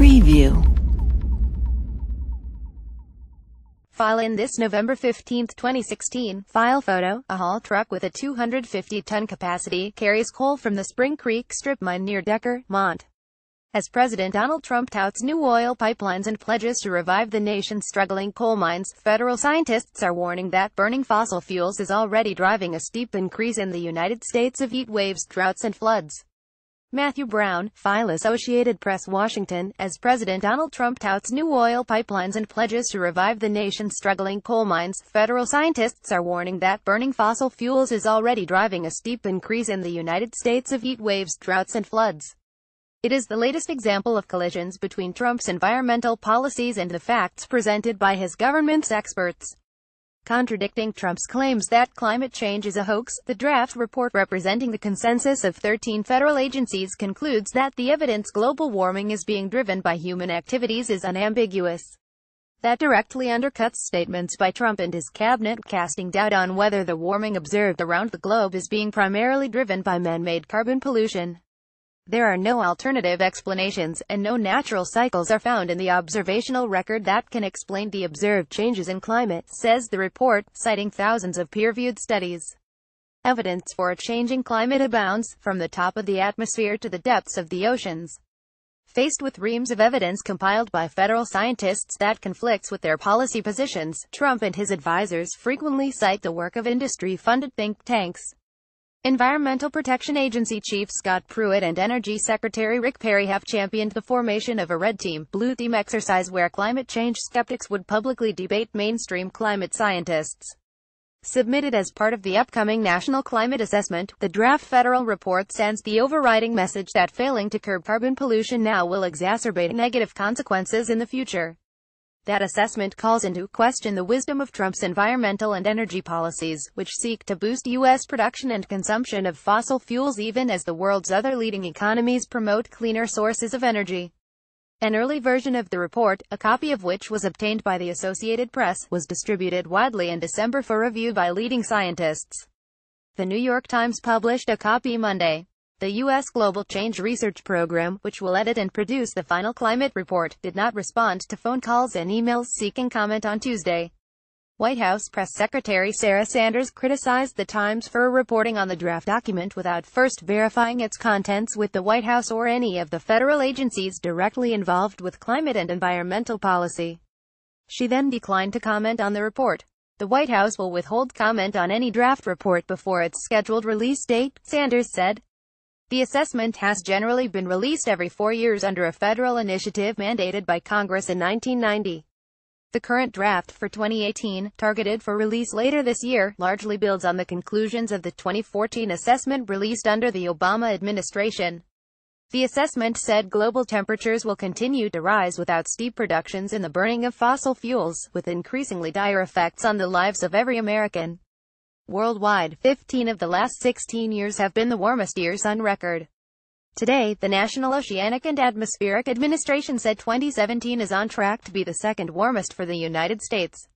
Preview. File in this November 15, 2016. File photo. A haul truck with a 250-ton capacity carries coal from the Spring Creek strip mine near Decker, Mont. As President Donald Trump touts new oil pipelines and pledges to revive the nation's struggling coal mines, federal scientists are warning that burning fossil fuels is already driving a steep increase in the United States of heat waves, droughts and floods. Matthew Brown, File Associated Press, Washington. As President Donald Trump touts new oil pipelines and pledges to revive the nation's struggling coal mines, federal scientists are warning that burning fossil fuels is already driving a steep increase in the United States of heat waves, droughts and floods. It is the latest example of collisions between Trump's environmental policies and the facts presented by his government's experts. Contradicting Trump's claims that climate change is a hoax, the draft report representing the consensus of 13 federal agencies concludes that the evidence global warming is being driven by human activities is unambiguous. That directly undercuts statements by Trump and his cabinet, casting doubt on whether the warming observed around the globe is being primarily driven by man-made carbon pollution. There are no alternative explanations, and no natural cycles are found in the observational record that can explain the observed changes in climate, says the report, citing thousands of peer-reviewed studies. Evidence for a changing climate abounds, from the top of the atmosphere to the depths of the oceans. Faced with reams of evidence compiled by federal scientists that conflicts with their policy positions, Trump and his advisors frequently cite the work of industry-funded think tanks. Environmental Protection Agency Chief Scott Pruitt and Energy Secretary Rick Perry have championed the formation of a red team, blue team exercise where climate change skeptics would publicly debate mainstream climate scientists. Submitted as part of the upcoming National Climate Assessment, the draft federal report sends the overriding message that failing to curb carbon pollution now will exacerbate negative consequences in the future. That assessment calls into question the wisdom of Trump's environmental and energy policies, which seek to boost U.S. production and consumption of fossil fuels even as the world's other leading economies promote cleaner sources of energy. An early version of the report, a copy of which was obtained by the Associated Press, was distributed widely in December for review by leading scientists. The New York Times published a copy Monday. The U.S. Global Change Research Program, which will edit and produce the final climate report, did not respond to phone calls and emails seeking comment on Tuesday. White House Press Secretary Sarah Sanders criticized the Times for reporting on the draft document without first verifying its contents with the White House or any of the federal agencies directly involved with climate and environmental policy. She then declined to comment on the report. The White House will withhold comment on any draft report before its scheduled release date, Sanders said. The assessment has generally been released every 4 years under a federal initiative mandated by Congress in 1990. The current draft for 2018, targeted for release later this year, largely builds on the conclusions of the 2014 assessment released under the Obama administration. The assessment said global temperatures will continue to rise without steep reductions in the burning of fossil fuels, with increasingly dire effects on the lives of every American. Worldwide, 15 of the last 16 years have been the warmest years on record. Today, the National Oceanic and Atmospheric Administration said 2017 is on track to be the second warmest for the United States.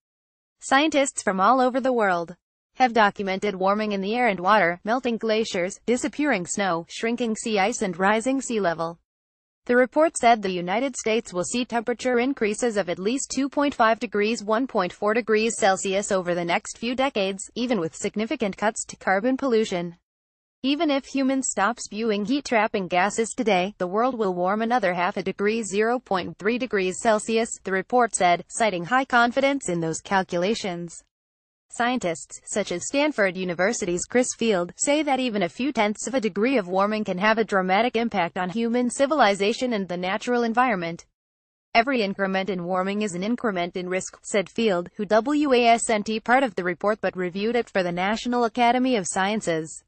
Scientists from all over the world have documented warming in the air and water, melting glaciers, disappearing snow, shrinking sea ice and rising sea level. The report said the United States will see temperature increases of at least 2.5 degrees 1.4 degrees Celsius over the next few decades, even with significant cuts to carbon pollution. Even if humans stop spewing heat-trapping gases today, the world will warm another half a degree 0.3 degrees Celsius, the report said, citing high confidence in those calculations. Scientists, such as Stanford University's Chris Field, say that even a few tenths of a degree of warming can have a dramatic impact on human civilization and the natural environment. Every increment in warming is an increment in risk, said Field, who wasn't part of the report but reviewed it for the National Academy of Sciences.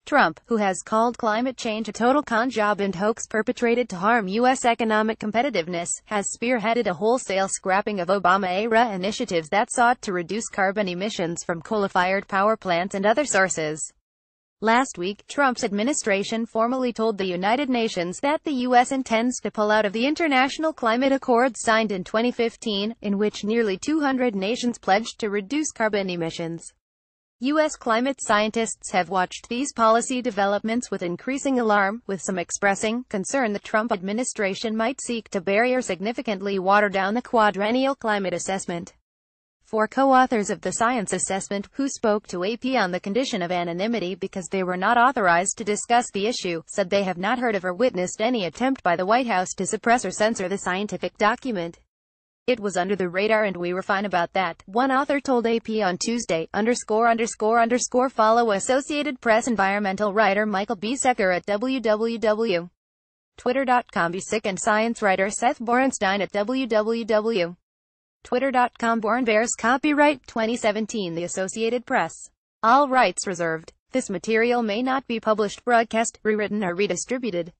Trump, who has called climate change a total con job and hoax perpetrated to harm U.S. economic competitiveness, has spearheaded a wholesale scrapping of Obama-era initiatives that sought to reduce carbon emissions from coal-fired power plants and other sources. Last week, Trump's administration formally told the United Nations that the U.S. intends to pull out of the International Climate Accord signed in 2015, in which nearly 200 nations pledged to reduce carbon emissions. U.S. climate scientists have watched these policy developments with increasing alarm, with some expressing concern the Trump administration might seek to bury or significantly water down the quadrennial climate assessment. Four co-authors of the science assessment, who spoke to AP on the condition of anonymity because they were not authorized to discuss the issue, said they have not heard of or witnessed any attempt by the White House to suppress or censor the scientific document. "It was under the radar and we were fine about that," one author told AP on Tuesday. Follow Associated Press environmental writer Michael B. Secker at www.twitter.com. Sick and science writer Seth Borenstein at www.twitter.com. Born Bears copyright 2017 The Associated Press. All rights reserved. This material may not be published, broadcast, rewritten or redistributed.